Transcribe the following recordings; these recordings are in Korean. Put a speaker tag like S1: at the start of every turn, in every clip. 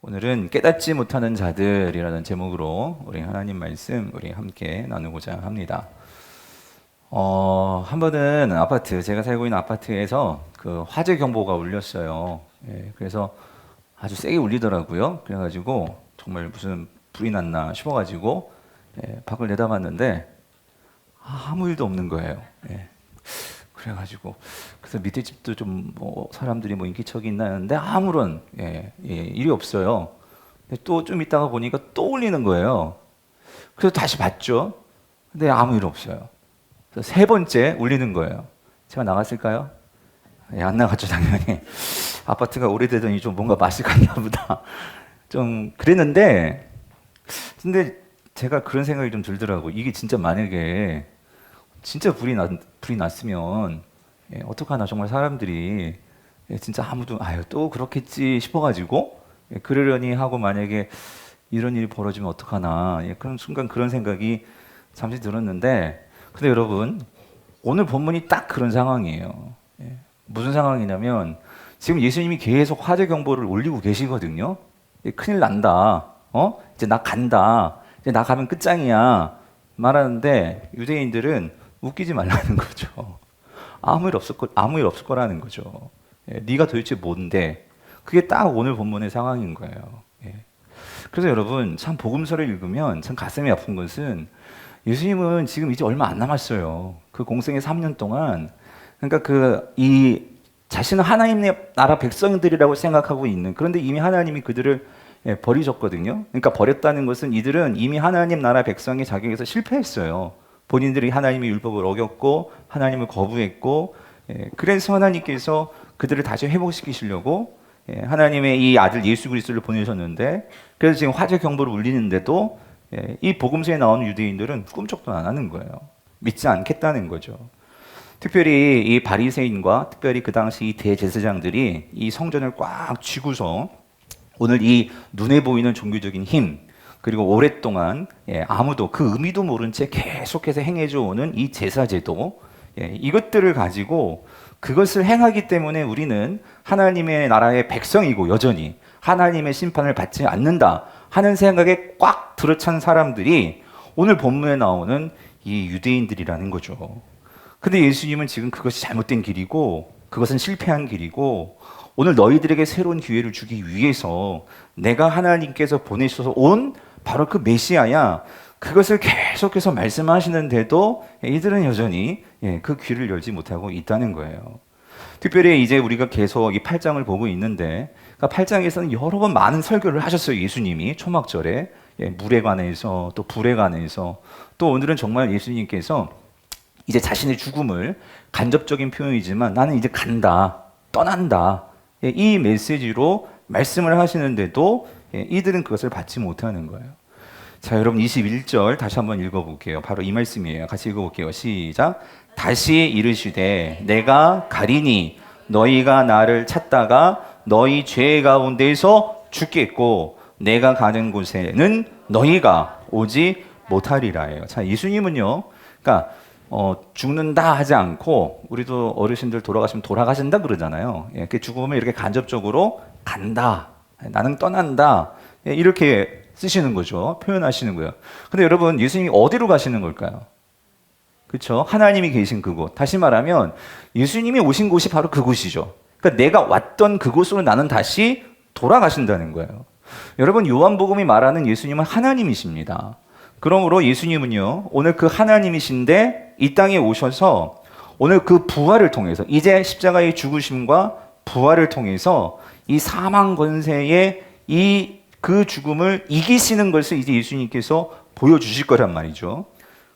S1: 오늘은 깨닫지 못하는 자들이라는 제목으로 우리 하나님 말씀 우리 함께 나누고자 합니다. 한 번은 제가 살고 있는 아파트에서 그 화재 경보가 울렸어요. 그래서 아주 세게 울리더라고요. 그래가지고 정말 무슨 불이 났나 싶어가지고 밖을 내다봤는데 아무 일도 없는 거예요. 그래가지고 그래서 밑에 집도 좀 사람들이 인기척이 있나 했는데 아무런 일이 없어요. 근데 또 좀 있다가 보니까 또 울리는 거예요. 그래서 다시 봤죠. 근데 아무 일 없어요. 그래서 세 번째 울리는 거예요. 제가 나갔을까요? 안 나갔죠, 당연히. 아파트가 오래되더니 좀 뭔가 맛이 갔나 보다. 좀 그랬는데, 근데 제가 그런 생각이 좀 들더라고요. 이게 진짜 만약에 진짜 불이 났으면 어떡하나 정말 사람들이 진짜 아무도 또 그렇겠지 싶어가지고 그러려니 하고 만약에 이런 일이 벌어지면 어떡하나 그런 순간 그런 생각이 잠시 들었는데, 근데 여러분 오늘 본문이 딱 그런 상황이에요. 무슨 상황이냐면 지금 예수님이 계속 화재 경보를 올리고 계시거든요. 큰일 난다. 이제 나 간다. 이제 나 가면 끝장이야. 말하는데 유대인들은 웃기지 말라는 거죠. 아무 일 없을 거라는 거죠. 네가 도대체 뭔데? 그게 딱 오늘 본문의 상황인 거예요. 그래서 여러분 참 복음서를 읽으면 참 가슴이 아픈 것은 예수님은 지금 이제 얼마 안 남았어요. 그 공생의 3년 동안 그러니까 이 자신은 하나님의 나라 백성들이라고 생각하고 있는, 그런데 이미 하나님이 그들을 버리셨거든요. 그러니까 버렸다는 것은 이들은 이미 하나님 나라 백성의 자격에서 실패했어요. 본인들이 하나님의 율법을 어겼고 하나님을 거부했고, 그래서 하나님께서 그들을 다시 회복시키시려고 하나님의 이 아들 예수 그리스도를 보내셨는데, 그래서 지금 화재 경보를 울리는데도 이 복음서에 나오는 유대인들은 꿈쩍도 안 하는 거예요. 믿지 않겠다는 거죠. 특별히 이 바리새인과 특별히 그 당시 이 대제사장들이 이 성전을 꽉 쥐고서 오늘 이 눈에 보이는 종교적인 힘, 그리고 오랫동안 아무도 그 의미도 모른 채 계속해서 행해져 오는 이 제사제도, 이것들을 가지고 그것을 행하기 때문에 우리는 하나님의 나라의 백성이고 여전히 하나님의 심판을 받지 않는다 하는 생각에 꽉 들어찬 사람들이 오늘 본문에 나오는 이 유대인들이라는 거죠. 근데 예수님은 지금 그것이 잘못된 길이고 그것은 실패한 길이고 오늘 너희들에게 새로운 기회를 주기 위해서 내가 하나님께서 보내셔서 온 바로 그 메시아야, 그것을 계속해서 말씀하시는데도 이들은 여전히 그 귀를 열지 못하고 있다는 거예요. 특별히 이제 우리가 계속 이 8장을 보고 있는데, 그러니까 8장에서는 여러 번 많은 설교를 하셨어요. 예수님이 초막절에 물에 관해서 또 불에 관해서, 또 오늘은 정말 예수님께서 이제 자신의 죽음을 간접적인 표현이지만 나는 이제 간다, 떠난다, 이 메시지로 말씀을 하시는데도 이들은 그것을 받지 못하는 거예요. 자, 여러분 21절 다시 한번 읽어볼게요. 바로 이 말씀이에요. 같이 읽어볼게요. 시작. 다시 이르시되 내가 가리니 너희가 나를 찾다가 너희 죄 가운데서 죽겠고 내가 가는 곳에는 너희가 오지 못하리라예요. 자, 예수님은요, 그러니까 죽는다 하지 않고, 우리도 어르신들 돌아가시면 돌아가신다 그러잖아요. 그 죽음을 이렇게 간접적으로 간다, 나는 떠난다, 이렇게 쓰시는 거죠. 표현하시는 거예요. 근데 여러분 예수님이 어디로 가시는 걸까요? 그렇죠? 하나님이 계신 그곳. 다시 말하면 예수님이 오신 곳이 바로 그곳이죠. 그러니까 내가 왔던 그곳으로 나는 다시 돌아가신다는 거예요. 여러분 요한복음이 말하는 예수님은 하나님이십니다. 그러므로 예수님은요, 오늘 그 하나님이신데 이 땅에 오셔서 오늘 그 부활을 통해서, 이제 십자가의 죽으심과 부활을 통해서 이 사망 권세의 그 죽음을 이기시는 것을 이제 예수님께서 보여주실 거란 말이죠.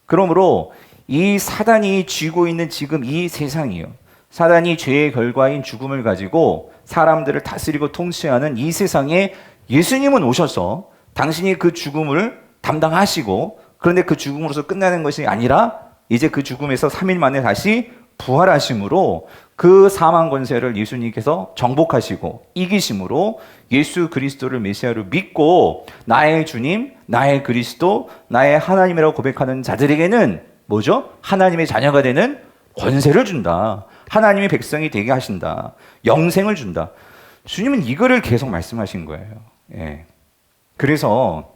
S1: 그러므로 이 사단이 쥐고 있는 지금 이 세상이요, 사단이 죄의 결과인 죽음을 가지고 사람들을 다스리고 통치하는 이 세상에 예수님은 오셔서 당신이 그 죽음을 담당하시고, 그런데 그 죽음으로서 끝나는 것이 아니라 이제 그 죽음에서 3일 만에 다시 부활하심으로 그 사망 권세를 예수님께서 정복하시고 이기심으로 예수 그리스도를 메시아로 믿고 나의 주님, 나의 그리스도, 나의 하나님이라고 고백하는 자들에게는 뭐죠? 하나님의 자녀가 되는 권세를 준다. 하나님의 백성이 되게 하신다. 영생을 준다. 주님은 이거를 계속 말씀하신 거예요. 예. 그래서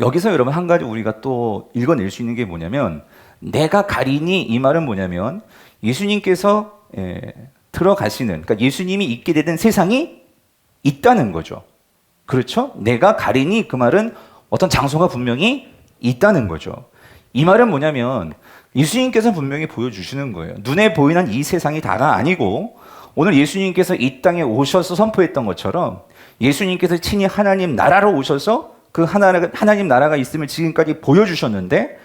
S1: 여기서 여러분 한 가지 우리가 또 읽어낼 수 있는 게 뭐냐면, 내가 가리니 이 말은 뭐냐면, 예수님께서 들어가시는, 그러니까 예수님이 있게 되는 세상이 있다는 거죠. 그렇죠? 내가 가리니 그 말은 어떤 장소가 분명히 있다는 거죠. 이 말은 뭐냐면 예수님께서 분명히 보여주시는 거예요. 눈에 보이는 이 세상이 다가 아니고, 오늘 예수님께서 이 땅에 오셔서 선포했던 것처럼 예수님께서 친히 하나님 나라로 오셔서 그 하나님 나라가 있음을 지금까지 보여주셨는데,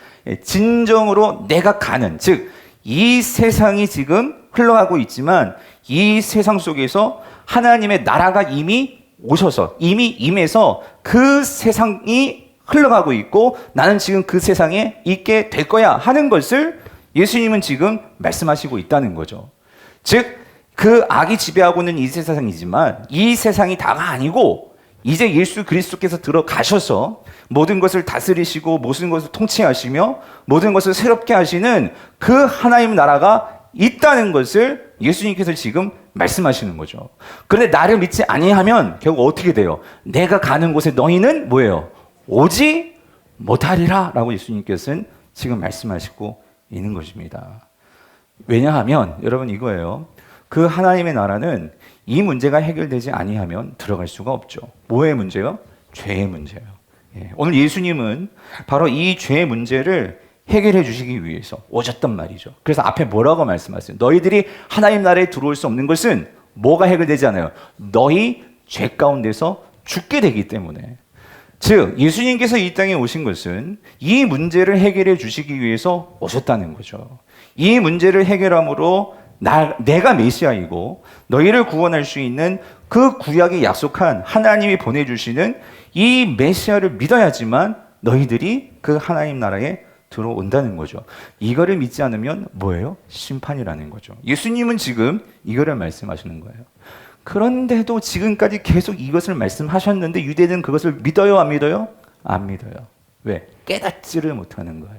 S1: 진정으로 내가 가는, 즉 이 세상이 지금 흘러가고 있지만 이 세상 속에서 하나님의 나라가 이미 오셔서 이미 임해서 그 세상이 흘러가고 있고 나는 지금 그 세상에 있게 될 거야 하는 것을 예수님은 지금 말씀하시고 있다는 거죠. 즉 그 악이 지배하고 있는 이 세상이지만 이 세상이 다가 아니고 이제 예수 그리스도께서 들어가셔서 모든 것을 다스리시고 모든 것을 통치하시며 모든 것을 새롭게 하시는 그 하나님 나라가 있다는 것을 예수님께서 지금 말씀하시는 거죠. 그런데 나를 믿지 아니하면 결국 어떻게 돼요? 내가 가는 곳에 너희는 뭐예요? 오지 못하리라 라고 예수님께서는 지금 말씀하시고 있는 것입니다. 왜냐하면 여러분 이거예요. 그 하나님의 나라는 이 문제가 해결되지 아니하면 들어갈 수가 없죠. 뭐의 문제요? 죄의 문제예요. 오늘 예수님은 바로 이 죄의 문제를 해결해 주시기 위해서 오셨단 말이죠. 그래서 앞에 뭐라고 말씀하세요? 너희들이 하나님 나라에 들어올 수 없는 것은 뭐가 해결되지 않아요? 너희 죄 가운데서 죽게 되기 때문에. 즉 예수님께서 이 땅에 오신 것은 이 문제를 해결해 주시기 위해서 오셨다는 거죠. 이 문제를 해결함으로 내가 메시아이고 너희를 구원할 수 있는 그 구약이 약속한 하나님이 보내주시는 이 메시아를 믿어야지만 너희들이 그 하나님 나라에 들어온다는 거죠. 이거를 믿지 않으면 뭐예요? 심판이라는 거죠. 예수님은 지금 이거를 말씀하시는 거예요. 그런데도 지금까지 계속 이것을 말씀하셨는데 유대인은 그것을 믿어요? 안 믿어요? 안 믿어요. 왜? 깨닫지를 못하는 거예요.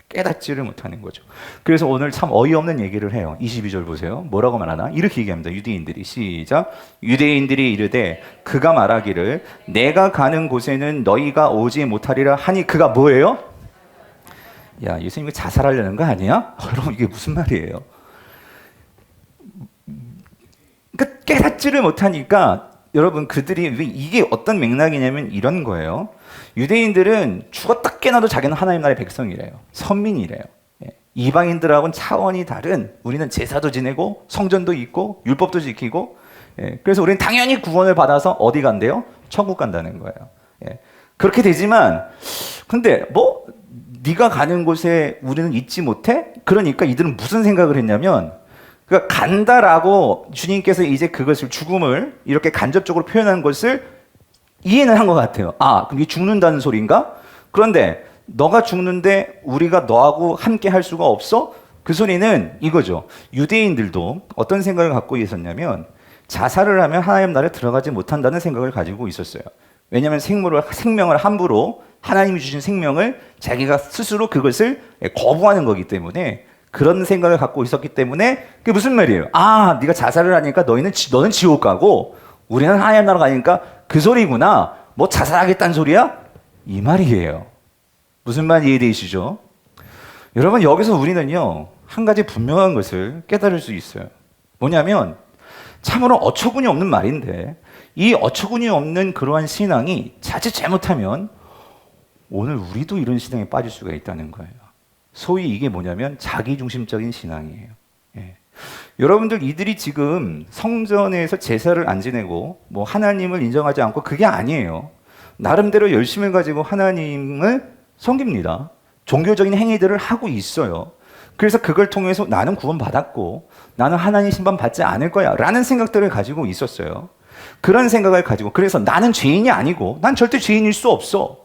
S1: 깨닫지를 못하는 거죠. 그래서 오늘 참 어이없는 얘기를 해요. 22절 보세요. 뭐라고 말하나? 이렇게 얘기합니다. 유대인들이. 시작. 유대인들이 이르되 그가 말하기를 내가 가는 곳에는 너희가 오지 못하리라 하니 그가 뭐예요? 야, 예수님이 자살하려는 거 아니야? 여러분 이게 무슨 말이에요? 그러니까 깨닫지를 못하니까 여러분 그들이 이게 어떤 맥락이냐면 이런 거예요. 유대인들은 죽었다 깨나도 자기는 하나님 나라의 백성이래요. 선민이래요. 이방인들하고는 차원이 다른, 우리는 제사도 지내고 성전도 있고 율법도 지키고, 그래서 우리는 당연히 구원을 받아서 어디 간대요? 천국 간다는 거예요. 그렇게 되지만 근데 뭐 네가 가는 곳에 우리는 있지 못해? 그러니까 이들은 무슨 생각을 했냐면, 그러니까 간다라고 주님께서 이제 그것을, 죽음을 이렇게 간접적으로 표현한 것을 이해는 한 것 같아요. 아, 그럼 이게 죽는다는 소리인가? 그런데 너가 죽는데 우리가 너하고 함께 할 수가 없어? 그 소리는 이거죠. 유대인들도 어떤 생각을 갖고 있었냐면 자살을 하면 하나님 나라에 들어가지 못한다는 생각을 가지고 있었어요. 왜냐하면 생명을 함부로, 하나님이 주신 생명을 자기가 스스로 그것을 거부하는 거기 때문에, 그런 생각을 갖고 있었기 때문에 그게 무슨 말이에요? 아, 네가 자살을 하니까 너는 지옥 가고 우리는 하나님 나라 가니까 그 소리구나. 뭐 자살하겠다는 소리야? 이 말이에요. 무슨 말 이해되시죠? 여러분 여기서 우리는요 한 가지 분명한 것을 깨달을 수 있어요. 뭐냐면 참으로 어처구니 없는 말인데 이 어처구니 없는 그러한 신앙이 자칫 잘못하면 오늘 우리도 이런 신앙에 빠질 수가 있다는 거예요. 소위 이게 뭐냐면 자기중심적인 신앙이에요. 여러분들 이들이 지금 성전에서 제사를 안 지내고 뭐 하나님을 인정하지 않고 그게 아니에요. 나름대로 열심을 가지고 하나님을 섬깁니다. 종교적인 행위들을 하고 있어요. 그래서 그걸 통해서 나는 구원받았고 나는 하나님 심판 받지 않을 거야 라는 생각들을 가지고 있었어요. 그런 생각을 가지고, 그래서 나는 죄인이 아니고 난 절대 죄인일 수 없어.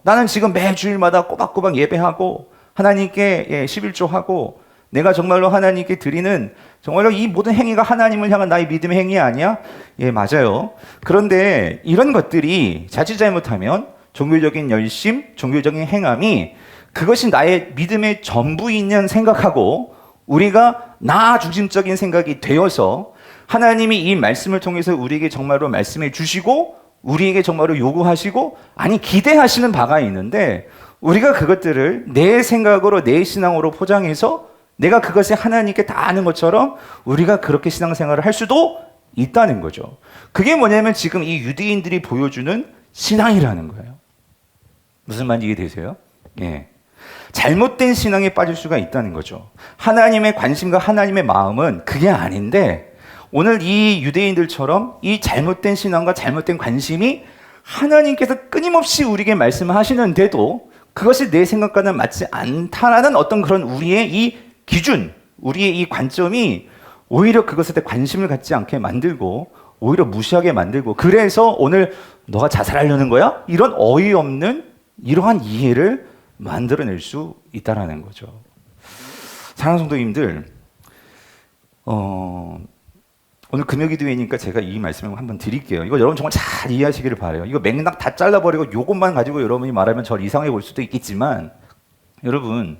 S1: 나는 지금 매 주일마다 꼬박꼬박 예배하고 하나님께 11조하고 내가 정말로 하나님께 드리는 정말로 이 모든 행위가 하나님을 향한 나의 믿음의 행위 아니야? 예, 맞아요. 그런데 이런 것들이 자칫 잘못하면 종교적인 열심, 종교적인 행함이 그것이 나의 믿음의 전부인 생각하고 우리가 나 중심적인 생각이 되어서 하나님이 이 말씀을 통해서 우리에게 정말로 말씀해 주시고 우리에게 정말로 요구하시고 아니 기대하시는 바가 있는데 우리가 그것들을 내 생각으로 내 신앙으로 포장해서 내가 그것이 하나님께 다 아는 것처럼 우리가 그렇게 신앙생활을 할 수도 있다는 거죠. 그게 뭐냐면 지금 이 유대인들이 보여주는 신앙이라는 거예요. 무슨 말인지 이해되세요? 예. 잘못된 신앙에 빠질 수가 있다는 거죠. 하나님의 관심과 하나님의 마음은 그게 아닌데 오늘 이 유대인들처럼 이 잘못된 신앙과 잘못된 관심이 하나님께서 끊임없이 우리에게 말씀하시는데도 그것이 내 생각과는 맞지 않다라는 어떤 그런 우리의 이 기준, 우리의 이 관점이 오히려 그것에 대해 관심을 갖지 않게 만들고 오히려 무시하게 만들고 그래서 오늘 너가 자살하려는 거야? 이런 어이없는 이러한 이해를 만들어낼 수 있다는 거죠. 사랑하는 성도님들, 오늘 금요기도회니까 제가 이 말씀을 한번 드릴게요. 이거 여러분 정말 잘 이해하시기를 바라요. 이거 맥락 다 잘라버리고 이것만 가지고 여러분이 말하면 저를 이상해 볼 수도 있겠지만 여러분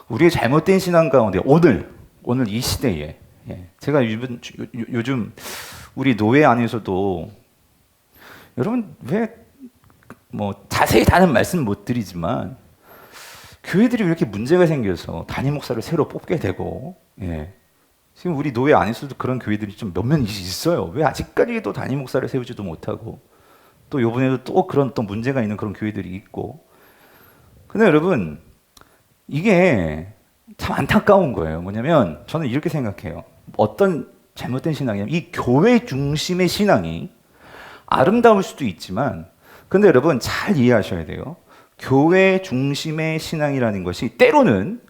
S1: 우리의 잘못된 신앙 가운데 오늘 이 시대에 제가 요즘 우리 노회 안에서도 여러분 왜 뭐 자세히 다는 말씀 못 드리지만 교회들이 왜 이렇게 문제가 생겨서 담임 목사를 새로 뽑게 되고 지금 우리 노회 안에서도 그런 교회들이 좀 몇몇 있어요. 왜 아직까지도 담임 목사를 세우지도 못하고 또 이번에도 또 그런 또 문제가 있는 그런 교회들이 있고 근데 여러분 이게 참 안타까운 거예요. 뭐냐면 저는 이렇게 생각해요. 어떤 잘못된 신앙이냐면 이 교회 중심의 신앙이 아름다울 수도 있지만 근데 여러분 잘 이해하셔야 돼요. 교회 중심의 신앙이라는 것이 때로는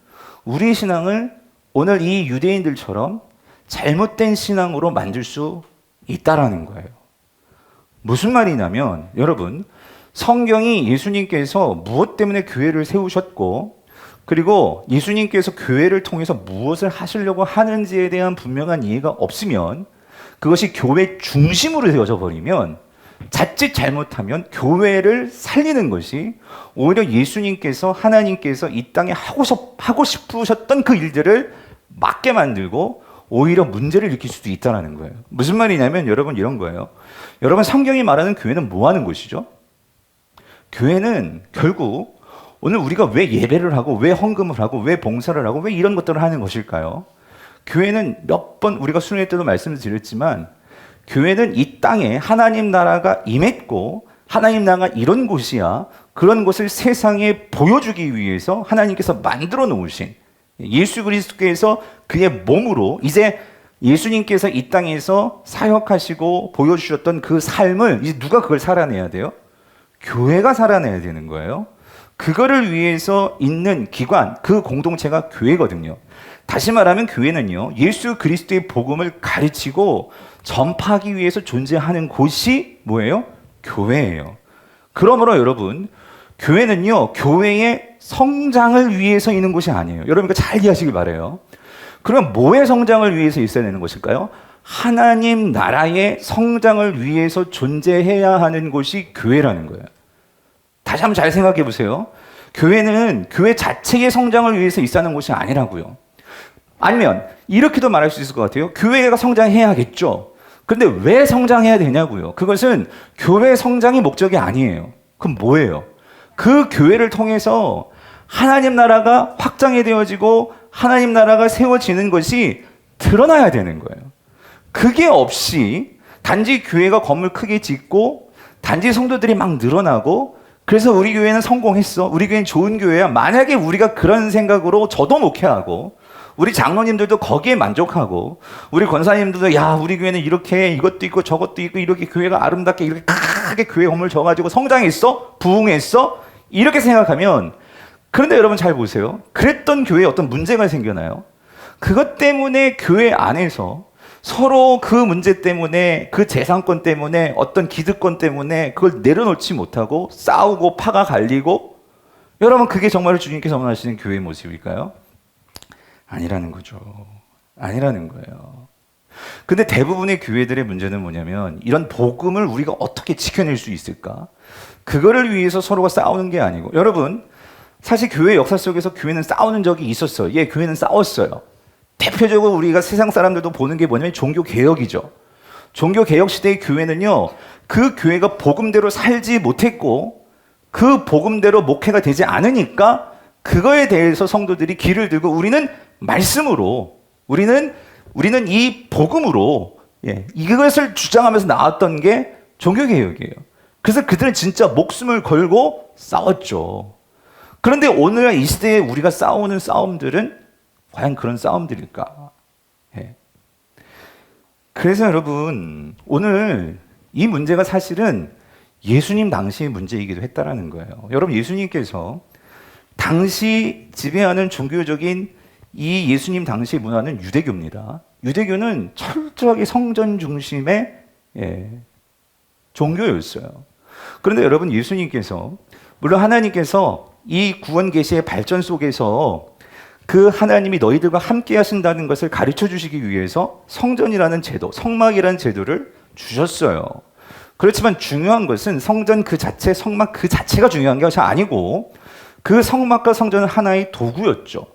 S1: 우리의 신앙을 오늘 이 유대인들처럼 잘못된 신앙으로 만들 수 있다라는 거예요. 무슨 말이냐면 여러분 성경이 예수님께서 무엇 때문에 교회를 세우셨고 그리고 예수님께서 교회를 통해서 무엇을 하시려고 하는지에 대한 분명한 이해가 없으면 그것이 교회 중심으로 되어져 버리면 자칫 잘못하면 교회를 살리는 것이 오히려 예수님께서 하나님께서 이 땅에 하고 싶으셨던 그 일들을 막게 만들고 오히려 문제를 일으킬 수도 있다는 거예요. 무슨 말이냐면 여러분 이런 거예요. 여러분 성경이 말하는 교회는 뭐 하는 곳이죠? 교회는 결국 오늘 우리가 왜 예배를 하고 왜 헌금을 하고 왜 봉사를 하고 왜 이런 것들을 하는 것일까요? 교회는 몇 번 우리가 수련회 때도 말씀드렸지만 교회는 이 땅에 하나님 나라가 임했고 하나님 나라가 이런 곳이야 그런 것을 세상에 보여주기 위해서 하나님께서 만들어 놓으신 예수 그리스도께서 그의 몸으로 이제 예수님께서 이 땅에서 사역하시고 보여주셨던 그 삶을 이제 누가 그걸 살아내야 돼요? 교회가 살아내야 되는 거예요. 그거를 위해서 있는 기관, 그 공동체가 교회거든요. 다시 말하면 교회는요, 예수 그리스도의 복음을 가르치고 전파하기 위해서 존재하는 곳이 뭐예요? 교회예요. 그러므로 여러분, 교회는요, 교회의 성장을 위해서 있는 곳이 아니에요. 여러분 이거 잘 이해하시길 바라요. 그럼 뭐의 성장을 위해서 있어야 되는 것일까요? 하나님 나라의 성장을 위해서 존재해야 하는 곳이 교회라는 거예요. 다시 한번 잘 생각해 보세요. 교회는 교회 자체의 성장을 위해서 있다는 곳이 아니라고요. 아니면 이렇게도 말할 수 있을 것 같아요. 교회가 성장해야겠죠. 그런데 왜 성장해야 되냐고요. 그것은 교회 성장이 목적이 아니에요. 그럼 뭐예요? 그 교회를 통해서 하나님 나라가 확장이 되어지고 하나님 나라가 세워지는 것이 드러나야 되는 거예요. 그게 없이 단지 교회가 건물 크게 짓고 단지 성도들이 막 늘어나고 그래서 우리 교회는 성공했어. 우리 교회는 좋은 교회야. 만약에 우리가 그런 생각으로 저도 목회하고 우리 장로님들도 거기에 만족하고 우리 권사님들도 야 우리 교회는 이렇게 이것도 있고 저것도 있고 이렇게 교회가 아름답게 이렇게 크게 교회 건물 져가지고 성장했어? 부흥했어? 이렇게 생각하면 그런데 여러분 잘 보세요. 그랬던 교회에 어떤 문제가 생겨나요? 그것 때문에 교회 안에서 서로 그 문제 때문에 그 재산권 때문에 어떤 기득권 때문에 그걸 내려놓지 못하고 싸우고 파가 갈리고 여러분 그게 정말 주님께서 원하시는 교회의 모습일까요? 아니라는 거죠. 아니라는 거예요. 근데 대부분의 교회들의 문제는 뭐냐면 이런 복음을 우리가 어떻게 지켜낼 수 있을까? 그거를 위해서 서로가 싸우는 게 아니고 여러분 사실 교회 역사 속에서 교회는 싸우는 적이 있었어요. 예, 교회는 싸웠어요. 대표적으로 우리가 세상 사람들도 보는 게 뭐냐면 종교 개혁이죠. 종교 개혁 시대의 교회는요, 그 교회가 복음대로 살지 못했고 그 복음대로 목회가 되지 않으니까 그거에 대해서 성도들이 길을 들고 우리는 말씀으로, 우리는 이 복음으로, 이것을 주장하면서 나왔던 게 종교 개혁이에요. 그래서 그들은 진짜 목숨을 걸고 싸웠죠. 그런데 오늘 이 시대에 우리가 싸우는 싸움들은 과연 그런 싸움들일까? 그래서 여러분, 오늘 이 문제가 사실은 예수님 당시의 문제이기도 했다라는 거예요. 여러분, 예수님께서 당시 지배하는 종교적인 이 예수님 당시의 문화는 유대교입니다. 유대교는 철저하게 성전 중심의 종교였어요. 그런데 여러분, 예수님께서, 물론 하나님께서 이 구원 계시의 발전 속에서 그 하나님이 너희들과 함께 하신다는 것을 가르쳐 주시기 위해서 성전이라는 제도, 성막이라는 제도를 주셨어요. 그렇지만 중요한 것은 성전 그 자체, 성막 그 자체가 중요한 것이 아니고 그 성막과 성전은 하나의 도구였죠.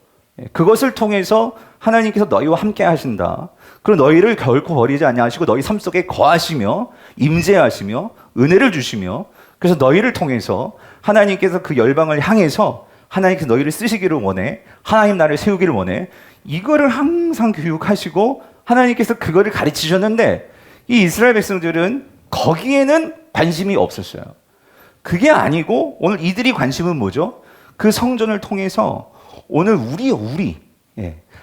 S1: 그것을 통해서 하나님께서 너희와 함께 하신다. 그리고 너희를 결코 버리지 아니하시고 너희 삶 속에 거하시며 임재하시며 은혜를 주시며, 그래서 너희를 통해서 하나님께서 그 열방을 향해서 하나님께서 너희를 쓰시기를 원해, 하나님 나라를 세우기를 원해, 이거를 항상 교육하시고 하나님께서 그거를 가르치셨는데 이 이스라엘 백성들은 거기에는 관심이 없었어요. 그게 아니고 오늘 이들이 관심은 뭐죠? 그 성전을 통해서 오늘 우리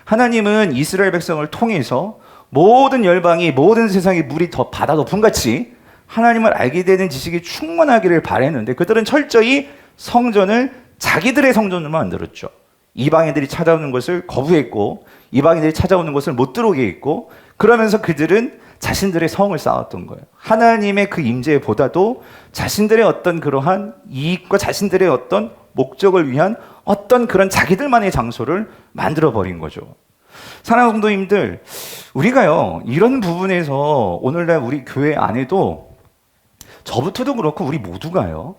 S1: 하나님은 이스라엘 백성을 통해서 모든 열방이, 모든 세상의 물이 더 바다 덮음같이 하나님을 알게 되는 지식이 충만하기를 바랬는데 그들은 철저히 성전을 자기들의 성전으로 만들었죠. 이방인들이 찾아오는 것을 거부했고 이방인들이 찾아오는 것을 못 들어오게 했고, 그러면서 그들은 자신들의 성을 쌓았던 거예요. 하나님의 그 임재보다도 자신들의 어떤 그러한 이익과 자신들의 어떤 목적을 위한 어떤 그런 자기들만의 장소를 만들어버린 거죠. 사랑하는 성도님들, 우리가요, 이런 부분에서 오늘날 우리 교회 안에도 저부터도 그렇고 우리 모두가요,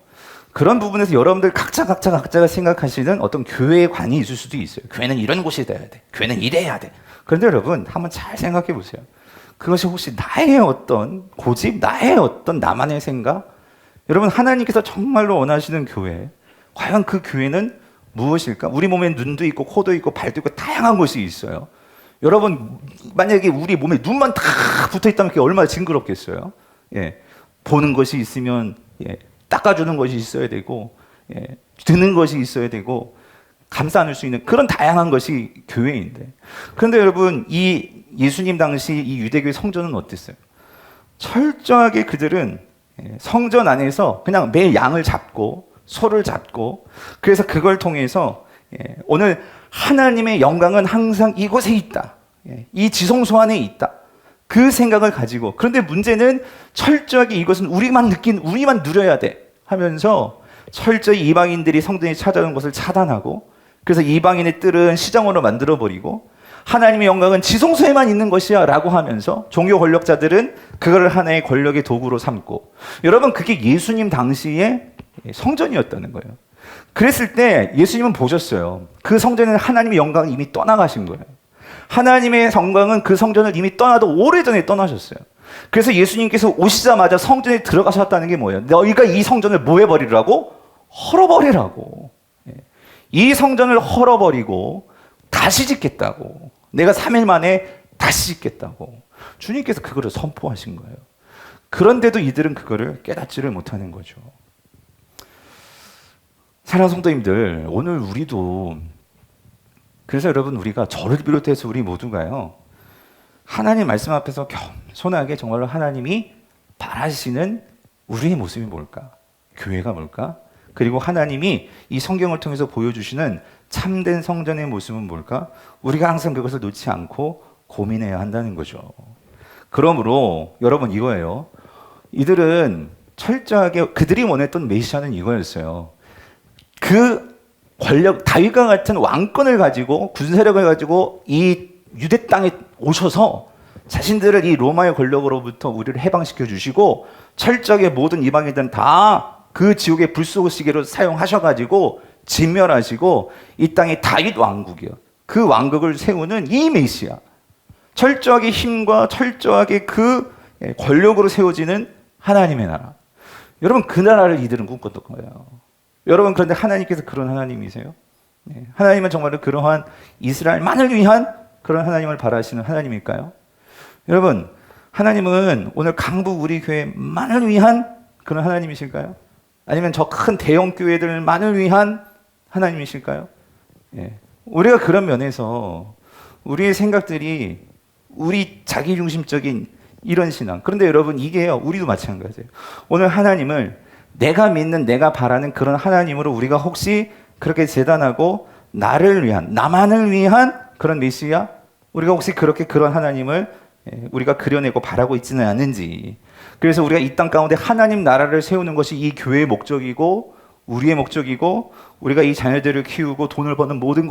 S1: 그런 부분에서 여러분들 각자가 생각하시는 어떤 교회의 관이 있을 수도 있어요. 교회는 이런 곳이 돼야 돼. 교회는 이래야 돼. 그런데 여러분, 한번 잘 생각해 보세요. 그것이 혹시 나의 어떤 고집, 나의 어떤 나만의 생각? 여러분, 하나님께서 정말로 원하시는 교회, 과연 그 교회는 무엇일까? 우리 몸에 눈도 있고 코도 있고 발도 있고 다양한 것이 있어요. 여러분, 만약에 우리 몸에 눈만 다 붙어 있다면 그게 얼마나 징그럽겠어요? 보는 것이 있으면 닦아주는 것이 있어야 되고, 듣는 것이 있어야 되고, 감싸 안을 수 있는 그런 다양한 것이 교회인데, 그런데 여러분, 이 예수님 당시 이 유대교의 성전은 어땠어요? 철저하게 그들은 성전 안에서 그냥 매일 양을 잡고 소를 잡고, 그래서 그걸 통해서 오늘 하나님의 영광은 항상 이곳에 있다, 이 지성소 안에 있다, 그 생각을 가지고, 그런데 문제는 철저하게 이것은 우리만 누려야 돼 하면서 철저히 이방인들이 성전에 찾아오는 것을 차단하고, 그래서 이방인의 뜰은 시장으로 만들어버리고 하나님의 영광은 지성소에만 있는 것이야 라고 하면서 종교 권력자들은 그걸 하나의 권력의 도구로 삼고, 여러분, 그게 예수님 당시의 성전이었다는 거예요. 그랬을 때 예수님은 보셨어요. 그 성전에는 하나님의 영광이 이미 떠나가신 거예요. 하나님의 영광은 그 성전을 이미 떠나도 오래전에 떠나셨어요. 그래서 예수님께서 오시자마자 성전에 들어가셨다는 게 뭐예요? 너희가 이 성전을 뭐 해버리라고? 헐어버리라고. 이 성전을 헐어버리고 다시 짓겠다고. 내가 3일 만에 다시 짓겠다고. 주님께서 그거를 선포하신 거예요. 그런데도 이들은 그거를 깨닫지를 못하는 거죠. 사랑하는 성도님들, 오늘 우리도, 그래서 여러분, 우리가 저를 비롯해서 우리 모두가요, 하나님 말씀 앞에서 겸손하게 정말로 하나님이 바라시는 우리의 모습이 뭘까? 교회가 뭘까? 그리고 하나님이 이 성경을 통해서 보여주시는 참된 성전의 모습은 뭘까? 우리가 항상 그것을 놓지 않고 고민해야 한다는 거죠. 그러므로 여러분, 이거예요. 이들은 철저하게 그들이 원했던 메시아는 이거였어요. 그 권력, 다윗과 같은 왕권을 가지고, 군세력을 가지고 이 유대 땅에 오셔서 자신들을 이 로마의 권력으로부터 우리를 해방시켜 주시고, 철저하게 모든 이방인들은 다 그 지옥의 불쏘시개로 사용하셔가지고 진멸하시고, 이 땅이 다윗 왕국이요, 그 왕국을 세우는 이 메시아, 철저하게 힘과 철저하게 그 권력으로 세워지는 하나님의 나라. 여러분 그 나라를 이들은 꿈꿨던 거예요. 여러분 그런데 하나님께서 그런 하나님이세요? 하나님은 정말로 그러한 이스라엘만을 위한 그런 하나님을 바라시는 하나님일까요? 여러분 하나님은 오늘 강북 우리 교회만을 위한 그런 하나님이실까요? 아니면 저 큰 대형 교회들만을 위한 하나님이실까요? 우리가 그런 면에서 우리의 생각들이 우리 자기중심적인 이런 신앙. 그런데 여러분 이게요, 우리도 마찬가지예요. 오늘 하나님을 내가 믿는, 내가 바라는 그런 하나님으로 우리가 혹시 그렇게 재단하고 나를 위한, 나만을 위한 그런 메시아, 우리가 혹시 그렇게 그런 하나님을 우리가 그려내고 바라고 있지는 않은지. 그래서 우리가 이 땅 가운데 하나님 나라를 세우는 것이 이 교회의 목적이고 우리의 목적이고, 우리가 이 자녀들을 키우고 돈을 버는 모든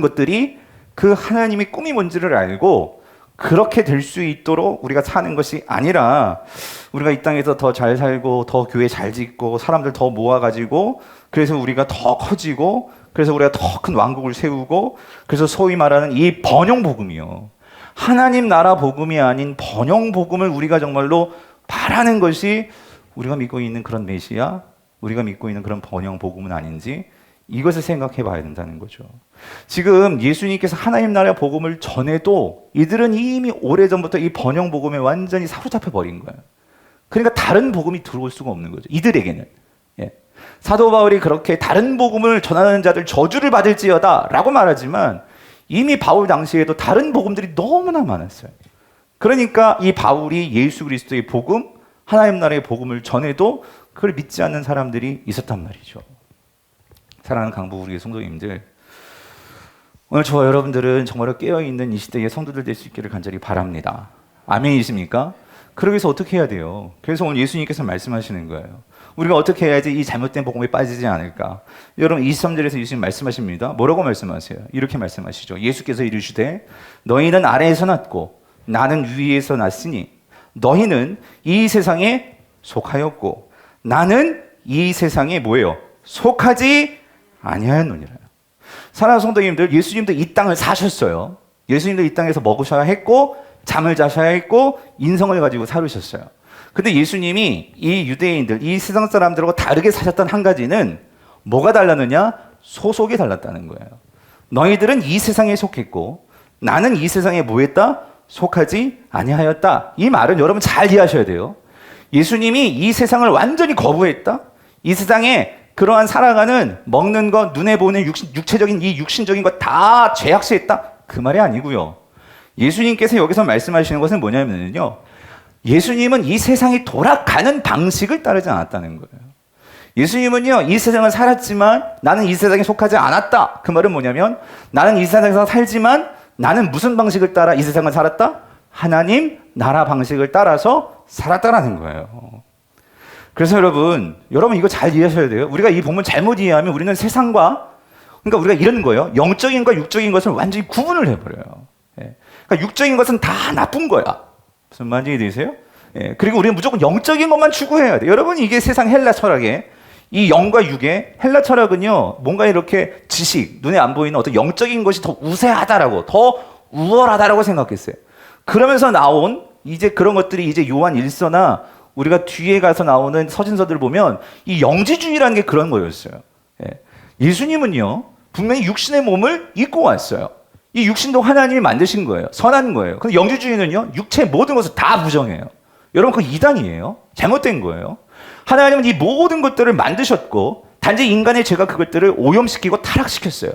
S1: 것들이 그 하나님의 꿈이 뭔지를 알고 그렇게 될 수 있도록 우리가 사는 것이 아니라, 우리가 이 땅에서 더 잘 살고 더 교회 잘 짓고 사람들 더 모아가지고 그래서 우리가 더 커지고 그래서 우리가 더 큰 왕국을 세우고, 그래서 소위 말하는 이 번영복음이요, 하나님 나라 복음이 아닌 번영복음을 우리가 정말로 바라는 것이 우리가 믿고 있는 그런 메시아, 우리가 믿고 있는 그런 번영복음은 아닌지, 이것을 생각해 봐야 된다는 거죠. 지금 예수님께서 하나님 나라의 복음을 전해도 이들은 이미 오래전부터 이 번영복음에 완전히 사로잡혀 버린 거예요. 그러니까 다른 복음이 들어올 수가 없는 거죠, 이들에게는. 사도 바울이 그렇게 다른 복음을 전하는 자들 저주를 받을지어다 라고 말하지만, 이미 바울 당시에도 다른 복음들이 너무나 많았어요. 그러니까 이 바울이 예수 그리스도의 복음, 하나님 나라의 복음을 전해도 그걸 믿지 않는 사람들이 있었단 말이죠. 사랑하는 강북 우리의 성도님들, 오늘 저와 여러분들은 정말로 깨어있는 이 시대의 성도들 될 수 있기를 간절히 바랍니다. 아멘이십니까? 그러기 위해서 어떻게 해야 돼요? 그래서 오늘 예수님께서 말씀하시는 거예요. 우리가 어떻게 해야지 이 잘못된 복음에 빠지지 않을까? 여러분 23절에서 예수님 말씀하십니다. 뭐라고 말씀하세요? 이렇게 말씀하시죠. 예수께서 이르시되 너희는 아래에서 났고 나는 위에서 났으니 너희는 이 세상에 속하였고 나는 이 세상에 뭐예요? 속하지 아니하였느니라. 사랑하는 성도님들, 예수님도 이 땅을 사셨어요. 예수님도 이 땅에서 먹으셔야 했고 잠을 자셔야 했고 인성을 가지고 살으셨어요. 근데 예수님이 이 유대인들, 이 세상 사람들하고 다르게 사셨던 한 가지는 뭐가 달랐느냐? 소속이 달랐다는 거예요. 너희들은 이 세상에 속했고 나는 이 세상에 뭐 했다? 속하지 아니하였다. 이 말은 여러분 잘 이해하셔야 돼요. 예수님이 이 세상을 완전히 거부했다? 이 세상에 그러한 살아가는 먹는 것, 눈에 보이는 육체적인 이 육신적인 것 다 죄악시했다? 그 말이 아니고요. 예수님께서 여기서 말씀하시는 것은 뭐냐면요, 예수님은 이 세상이 돌아가는 방식을 따르지 않았다는 거예요. 예수님은요, 이 세상을 살았지만 나는 이 세상에 속하지 않았다. 그 말은 뭐냐면, 나는 이 세상에서 살지만 나는 무슨 방식을 따라 이 세상을 살았다? 하나님 나라 방식을 따라서 살았다라는 거예요. 그래서 여러분 이거 잘 이해하셔야 돼요. 우리가 이 본문 잘못 이해하면 우리는 세상과, 그러니까 우리가 이런 거예요. 영적인과 육적인 것을 완전히 구분을 해버려요. 그러니까 육적인 것은 다 나쁜 거야. 무슨 말인지 되세요? 그리고 우리는 무조건 영적인 것만 추구해야 돼요. 여러분 이게 세상 헬라 철학의 이 영과 육의 헬라 철학은요, 뭔가 이렇게 지식, 눈에 안 보이는 어떤 영적인 것이 더 우세하다라고, 더 우월하다라고 생각했어요. 그러면서 나온 이제 그런 것들이 이제 요한 1서나 우리가 뒤에 가서 나오는 서신서들 보면 이 영지주의라는 게 그런 거였어요. 예수님은요, 분명히 육신의 몸을 입고 왔어요. 이 육신도 하나님이 만드신 거예요. 선한 거예요. 근데 영지주의는요, 육체의 모든 것을 다 부정해요. 여러분, 그거 이단이에요. 잘못된 거예요. 하나님은 이 모든 것들을 만드셨고, 단지 인간의 죄가 그것들을 오염시키고 타락시켰어요.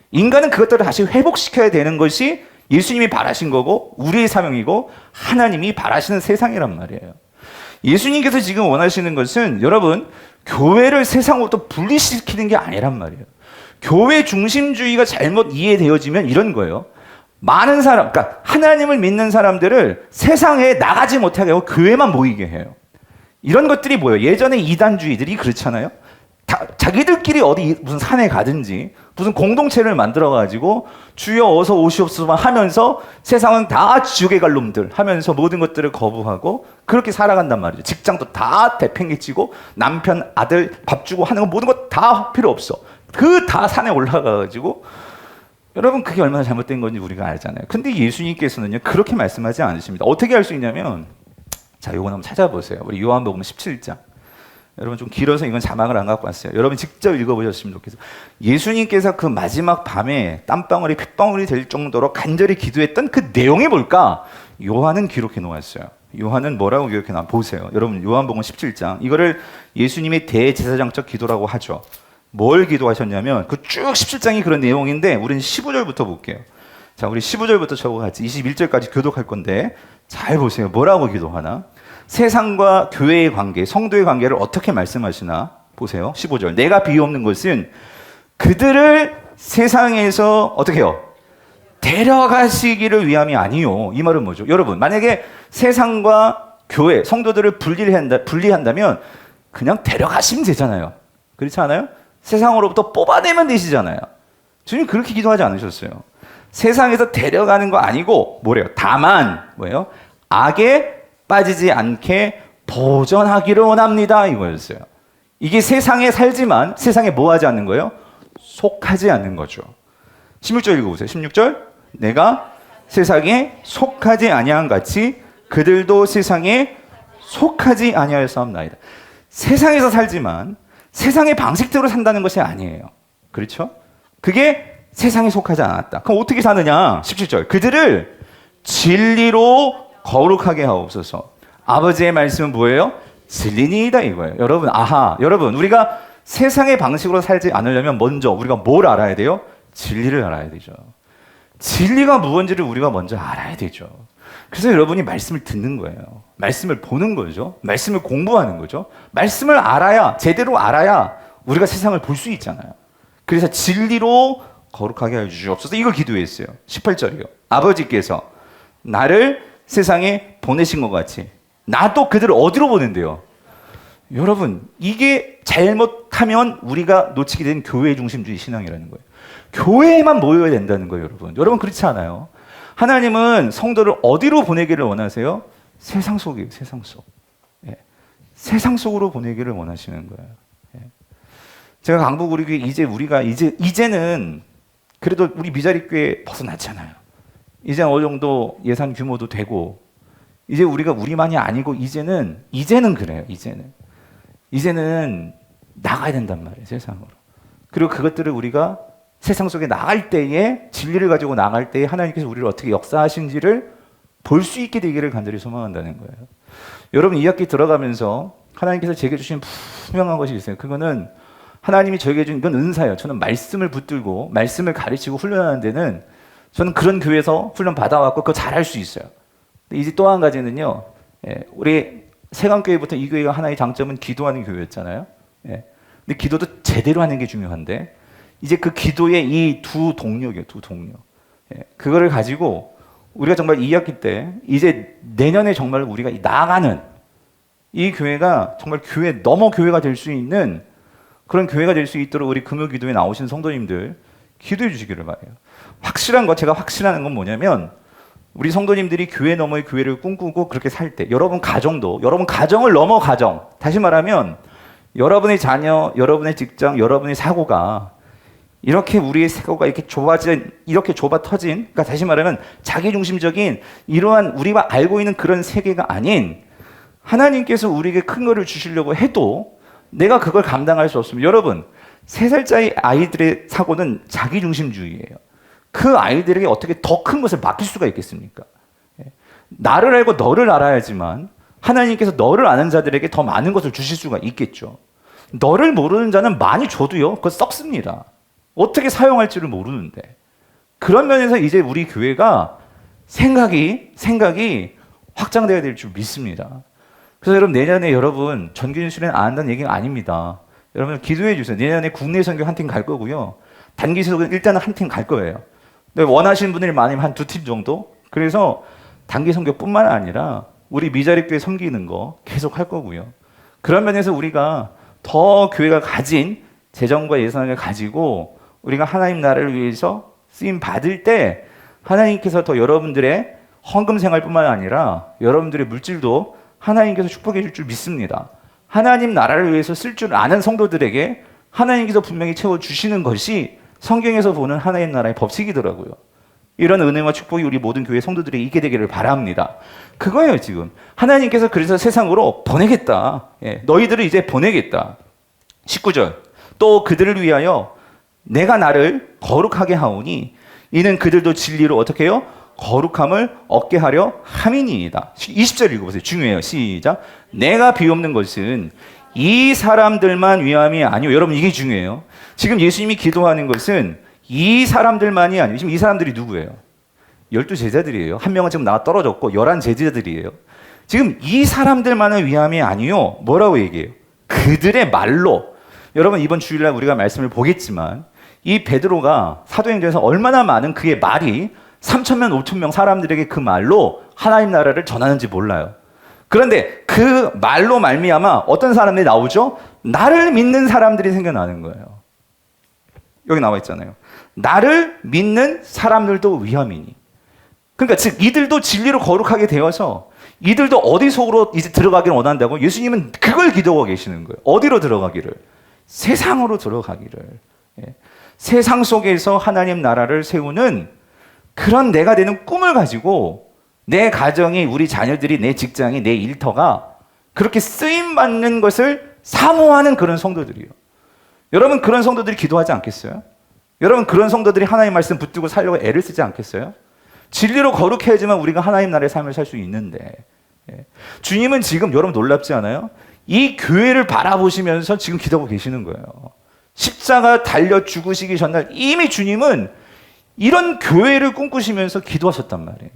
S1: 인간은 그것들을 다시 회복시켜야 되는 것이 예수님이 바라신 거고, 우리의 사명이고, 하나님이 바라시는 세상이란 말이에요. 예수님께서 지금 원하시는 것은 여러분, 교회를 세상으로부터 분리시키는 게 아니란 말이에요. 교회 중심주의가 잘못 이해되어지면 이런 거예요. 많은 사람, 그러니까 하나님을 믿는 사람들을 세상에 나가지 못하게 하고 교회만 모이게 해요. 이런 것들이 뭐예요? 예전에 이단주의들이 그렇잖아요. 자기들끼리 어디 무슨 산에 가든지 무슨 공동체를 만들어가지고 주여 어서 오시옵소서 하면서 세상은 다 지옥에 갈 놈들 하면서 모든 것들을 거부하고 그렇게 살아간단 말이죠. 직장도 다 대팽개치고 남편 아들 밥 주고 하는 거 모든 거 다 필요 없어. 그 다 산에 올라가가지고, 여러분 그게 얼마나 잘못된 건지 우리가 알잖아요. 근데 예수님께서는요 그렇게 말씀하지 않으십니다. 어떻게 할 수 있냐면, 자, 요건 한번 찾아보세요. 우리 요한복음 17장. 여러분 좀 길어서 이건 자막을 안 갖고 왔어요. 여러분 직접 읽어보셨으면 좋겠어요. 예수님께서 그 마지막 밤에 땀방울이 핏방울이 될 정도로 간절히 기도했던 그 내용이 뭘까? 요한은 기록해 놓았어요. 요한은 뭐라고 기록해 놔? 보세요. 여러분 요한복음 17장. 이거를 예수님의 대제사장적 기도라고 하죠. 뭘 기도하셨냐면 그 쭉 17장이 그런 내용인데 우리는 15절부터 볼게요. 자, 우리 15절부터 저거 같이 21절까지 교독할 건데 잘 보세요. 뭐라고 기도하나? 세상과 교회의 관계, 성도의 관계를 어떻게 말씀하시나? 보세요. 15절. 내가 비옵는 것은 그들을 세상에서 어떻게 해요? 데려가시기를 위함이 아니요. 이 말은 뭐죠? 여러분, 만약에 세상과 교회, 성도들을 분리한다면 그냥 데려가시면 되잖아요. 그렇지 않아요? 세상으로부터 뽑아내면 되시잖아요. 주님 그렇게 기도하지 않으셨어요. 세상에서 데려가는 거 아니고 뭐래요? 다만 뭐예요? 악에 빠지지 않게 보전하기를 원합니다. 이거였어요. 이게 세상에 살지만 세상에 뭐 하지 않는 거예요? 속하지 않는 거죠. 16절 읽어보세요. 16절. 내가 세상에 속하지 아니한 같이 그들도 세상에 속하지 아니하였사옵나이다. 세상에서 살지만 세상의 방식대로 산다는 것이 아니에요. 그렇죠? 그게 세상에 속하지 않았다. 그럼 어떻게 사느냐? 17절. 그들을 진리로 거룩하게 하옵소서. 아버지의 말씀은 뭐예요? 진리니이다 이거예요. 여러분, 여러분 우리가 세상의 방식으로 살지 않으려면 먼저 우리가 뭘 알아야 돼요? 진리를 알아야 되죠. 진리가 무엇인지를 우리가 먼저 알아야 되죠. 그래서 여러분이 말씀을 듣는 거예요. 말씀을 보는 거죠. 말씀을 공부하는 거죠. 말씀을 알아야, 제대로 알아야 우리가 세상을 볼 수 있잖아요. 그래서 진리로 거룩하게 하여 주시옵소서. 이걸 기도했어요. 18절이요. 아버지께서 나를 세상에 보내신 것 같이 나도 그들을 어디로 보낸대요? 여러분, 이게 잘못하면 우리가 놓치게 된 교회 중심주의 신앙이라는 거예요. 교회에만 모여야 된다는 거예요, 여러분. 여러분 그렇지 않아요? 하나님은 성도를 어디로 보내기를 원하세요? 세상 속이에요, 세상 속. 예. 세상 속으로 보내기를 원하시는 거예요. 예. 제가 강북 우리 교회 이제는 그래도 우리 미자리 교회 벗어났잖아요. 이제 어느 정도 예산 규모도 되고 이제 우리가 우리만이 아니고 이제는 그래요. 이제는 나가야 된단 말이에요, 세상으로. 그리고 그것들을 우리가 세상 속에 나갈 때에 진리를 가지고 나갈 때에 하나님께서 우리를 어떻게 역사하신지를 볼 수 있게 되기를 간절히 소망한다는 거예요. 여러분 이 학기 들어가면서 하나님께서 제게 주신 분명한 것이 있어요. 그거는 하나님이 저에게 준 이건 은사예요. 저는 말씀을 붙들고 말씀을 가르치고 훈련하는 데는 저는 그런 교회에서 훈련 받아왔고 그거 잘할 수 있어요. 근데 이제 또 한 가지는요. 우리 세강교회부터 이 교회가 하나의 장점은 기도하는 교회였잖아요. 근데 기도도 제대로 하는 게 중요한데 이제 그 기도의 이 두 동력이에요. 두 동력. 그거를 가지고 우리가 정말 2학기 때 이제 내년에 정말 우리가 나아가는 이 교회가 정말 너머 교회가 될 수 있는 그런 교회가 될 수 있도록 우리 금요 기도에 나오신 성도님들 기도해 주시기를 바라요. 제가 확신하는 건 뭐냐면 우리 성도님들이 교회 너머의 교회를 꿈꾸고 그렇게 살 때 여러분 가정을 넘어 가정, 다시 말하면 여러분의 자녀, 여러분의 직장, 여러분의 사고가 이렇게 우리의 사고가 이렇게 좁아 터진, 그러니까 다시 말하면 자기중심적인 이러한 우리가 알고 있는 그런 세계가 아닌 하나님께서 우리에게 큰 거를 주시려고 해도 내가 그걸 감당할 수 없으면 여러분 3살짜리 아이들의 사고는 자기중심주의예요. 그 아이들에게 어떻게 더 큰 것을 맡길 수가 있겠습니까? 나를 알고 너를 알아야지만 하나님께서 너를 아는 자들에게 더 많은 것을 주실 수가 있겠죠. 너를 모르는 자는 많이 줘도요, 그거 썩습니다. 어떻게 사용할지를 모르는데. 그런 면에서 이제 우리 교회가 생각이 확장돼야 될 줄 믿습니다. 그래서 여러분 내년에 여러분 전교진 수련 안 한다는 얘기가 아닙니다. 여러분 기도해 주세요. 내년에 국내 선교 한 팀 갈 거고요. 단기 선교 일단은 한 팀 갈 거예요. 근데 원하시는 분들이 많으면 한 2팀 정도. 그래서 단기 선교뿐만 아니라 우리 미자립교회 섬기는 거 계속 할 거고요. 그런 면에서 우리가 더 교회가 가진 재정과 예산을 가지고 우리가 하나님 나라를 위해서 쓰임 받을 때 하나님께서 더 여러분들의 헌금 생활뿐만 아니라 여러분들의 물질도 하나님께서 축복해 줄 줄 믿습니다. 하나님 나라를 위해서 쓸 줄 아는 성도들에게 하나님께서 분명히 채워주시는 것이 성경에서 보는 하나님 나라의 법칙이더라고요. 이런 은혜와 축복이 우리 모든 교회 성도들에게 있게 되기를 바랍니다. 그거예요 지금. 하나님께서 그래서 세상으로 보내겠다. 너희들을 이제 보내겠다. 19절. 또 그들을 위하여 내가 나를 거룩하게 하오니 이는 그들도 진리로 어떻게 해요? 거룩함을 얻게 하려 함이니이다. 20절 읽어보세요. 중요해요. 시작. 내가 비옵는 것은 이 사람들만 위함이 아니오. 여러분 이게 중요해요. 지금 예수님이 기도하는 것은 이 사람들만이 아니에요. 지금 이 사람들이 누구예요? 12제자들이에요. 한 명은 지금 나와 떨어졌고 11제자들이에요. 지금 이 사람들만의 위함이 아니요. 뭐라고 얘기해요? 그들의 말로. 여러분 이번 주일날 우리가 말씀을 보겠지만 이 베드로가 사도행전에서 얼마나 많은 그의 말이 3,000명, 5,000명 사람들에게 그 말로 하나님 나라를 전하는지 몰라요. 그런데 그 말로 말미암아 어떤 사람들이 나오죠? 나를 믿는 사람들이 생겨나는 거예요. 여기 나와 있잖아요. 나를 믿는 사람들도 위함이니. 그러니까 즉 이들도 진리로 거룩하게 되어서 이들도 어디 속으로 이제 들어가기를 원한다고 예수님은 그걸 기도하고 계시는 거예요. 어디로 들어가기를? 세상으로 들어가기를. 세상 속에서 하나님 나라를 세우는 그런 내가 되는 꿈을 가지고 내 가정이, 우리 자녀들이, 내 직장이, 내 일터가 그렇게 쓰임받는 것을 사모하는 그런 성도들이에요. 여러분 그런 성도들이 기도하지 않겠어요? 여러분 그런 성도들이 하나님 말씀 붙들고 살려고 애를 쓰지 않겠어요? 진리로 거룩해야지만 우리가 하나님 나라의 삶을 살 수 있는데 주님은 지금 여러분 놀랍지 않아요? 이 교회를 바라보시면서 지금 기도하고 계시는 거예요. 십자가 달려 죽으시기 전날 이미 주님은 이런 교회를 꿈꾸시면서 기도하셨단 말이에요.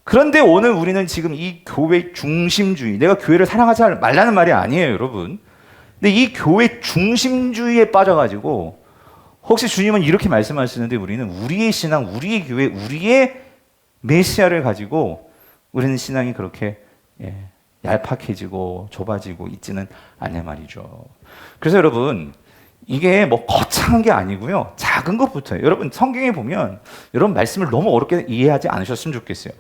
S1: 그런데 오늘 우리는 지금 이 교회 중심주의, 내가 교회를 사랑하지 말라는 말이 아니에요, 여러분. 근데 이 교회 중심주의에 빠져가지고 혹시 주님은 이렇게 말씀하시는데 우리는 우리의 신앙, 우리의 교회, 우리의 메시아를 가지고 우리는 신앙이 그렇게 얄팍해지고 좁아지고 있지는 않냐 말이죠. 그래서 여러분 이게 뭐 거창한 게 아니고요. 작은 것부터예요. 여러분 성경에 보면 여러분 말씀을 너무 어렵게 이해하지 않으셨으면 좋겠어요.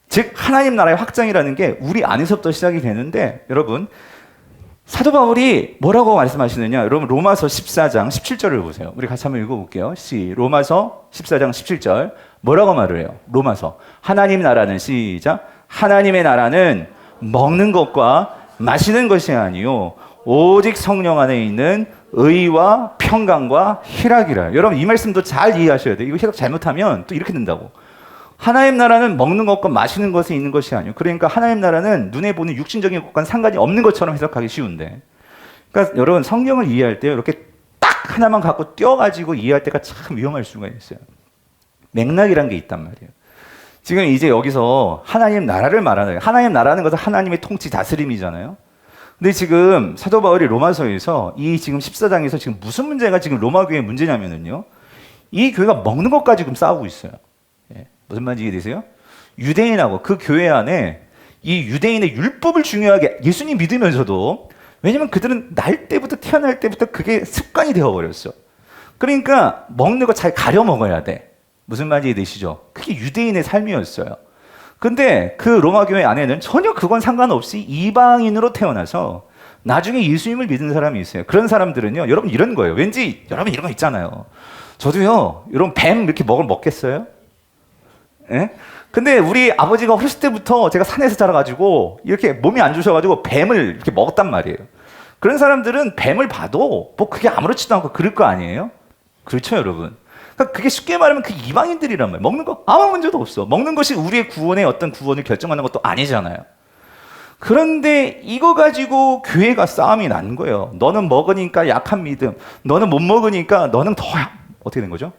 S1: 즉 하나님 나라의 확장이라는 게 우리 안에서부터 시작이 되는데 여러분 사도 바울이 뭐라고 말씀하시느냐. 여러분 로마서 14장 17절을 보세요. 우리 같이 한번 읽어볼게요. 로마서 14장 17절 뭐라고 말을 해요? 로마서 하나님 나라는 시작. 하나님의 나라는 먹는 것과 마시는 것이 아니요 오직 성령 안에 있는 의와 평강과 희락이라. 여러분 이 말씀도 잘 이해하셔야 돼요. 이거 해석 잘못하면 또 이렇게 된다고. 하나님 나라는 먹는 것과 마시는 것에 있는 것이 아니에요. 그러니까 하나님 나라는 눈에 보는 육신적인 것과는 상관이 없는 것처럼 해석하기 쉬운데. 그러니까 여러분 성경을 이해할 때 이렇게 딱 하나만 갖고 띄어가지고 이해할 때가 참 위험할 수가 있어요. 맥락이란 게 있단 말이에요. 지금 이제 여기서 하나님 나라를 말하는 거예요. 하나님 나라는 것은 하나님의 통치 다스림이잖아요. 근데 지금 사도 바울이 로마서에서 이 지금 14장에서 지금 무슨 문제가 지금 로마 교회의 문제냐면은요. 이 교회가 먹는 것까지 지금 싸우고 있어요. 무슨 말인지 이해되세요? 유대인하고 그 교회 안에 이 유대인의 율법을 중요하게 예수님 믿으면서도 왜냐면 그들은 태어날 때부터 그게 습관이 되어버렸어. 그러니까 먹는 거 잘 가려 먹어야 돼. 무슨 말인지 이해되시죠? 그게 유대인의 삶이었어요. 근데 그 로마 교회 안에는 전혀 그건 상관없이 이방인으로 태어나서 나중에 예수님을 믿는 사람이 있어요. 그런 사람들은요, 여러분 이런 거예요. 왠지 여러분 이런 거 있잖아요. 저도요, 이런 뱀 이렇게 먹겠어요? 예? 근데 우리 아버지가 어렸을 때부터 제가 산에서 자라가지고 이렇게 몸이 안 좋으셔가지고 뱀을 이렇게 먹었단 말이에요. 그런 사람들은 뱀을 봐도 뭐 그게 아무렇지도 않고 그럴 거 아니에요? 그렇죠, 여러분? 그러니까 그게 쉽게 말하면 그 이방인들이란 말이에요. 먹는 거 아무 문제도 없어. 먹는 것이 우리의 구원의 어떤 구원을 결정하는 것도 아니잖아요. 그런데 이거 가지고 교회가 싸움이 난 거예요. 너는 먹으니까 약한 믿음, 너는 못 먹으니까 너는 더 어떻게 된 거죠?